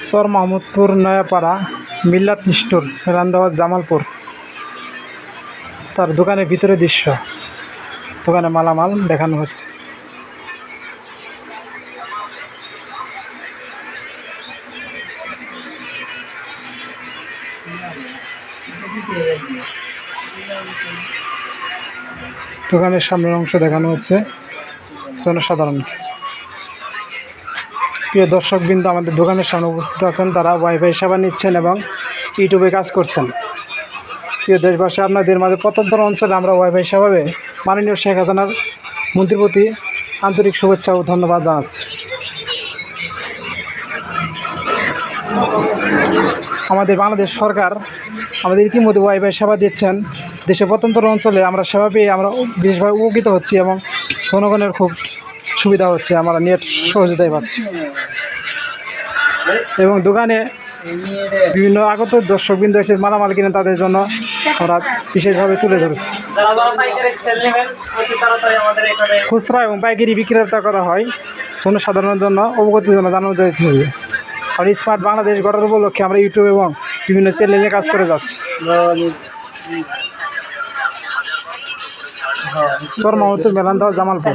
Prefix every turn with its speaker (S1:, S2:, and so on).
S1: সর মাহমুদপুর নয়াপাড়া মিল্লাত স্টোর রান্দাবাদ জামালপুর। তার দোকানের ভিতরে দৃশ্য, দোকানে মালামাল দেখানো হচ্ছে। দোকানের সামনের অংশ দেখানো হচ্ছে জনসাধারণ। প্রিয় দর্শকবৃন্দ, আমাদের দোকানের সামনে উপস্থিত আছেন, তারা ওয়াইফাই সেবা নিচ্ছেন এবং ইউটিউবে কাজ করছেন। প্রিয় দেশবাসী, আপনাদের মাঝে প্রত্যন্ত অঞ্চলে আমরা ওয়াইফাই সেভাবে মাননীয় শেখ হাসিনার মন্ত্রীর প্রতি আন্তরিক শুভেচ্ছা ও ধন্যবাদ জানাচ্ছি। আমাদের বাংলাদেশ সরকার আমাদের ইতিমধ্যে ওয়াইফাই সেবা দিচ্ছেন। দেশের প্রত্যন্ত অঞ্চলে আমরা সেবা পেয়ে আমরা বিশেষভাবে উপকৃত হচ্ছি এবং জনগণের খুব সুবিধা হচ্ছে, আমরা নেট সহযোগিতায় পাচ্ছি এবং দোকানে বিভিন্ন আগত দর্শকবৃন্দ এসে মালামাল কিনে তাদের জন্য আমরা বিশেষভাবে তুলে ধরেছি। খুচরা এবং পাইকারি বিক্রেতা করা হয়, জনসাধারণের জন্য অবগতির জন্য জানানো যাচ্ছে। আর স্মার্ট বাংলাদেশ গড়ার উপলক্ষে আমরা ইউটিউব এবং বিভিন্ন চ্যানেলে কাজ করে যাচ্ছি। সর মাহমুদপুর মেলান্দহ জামালপুর।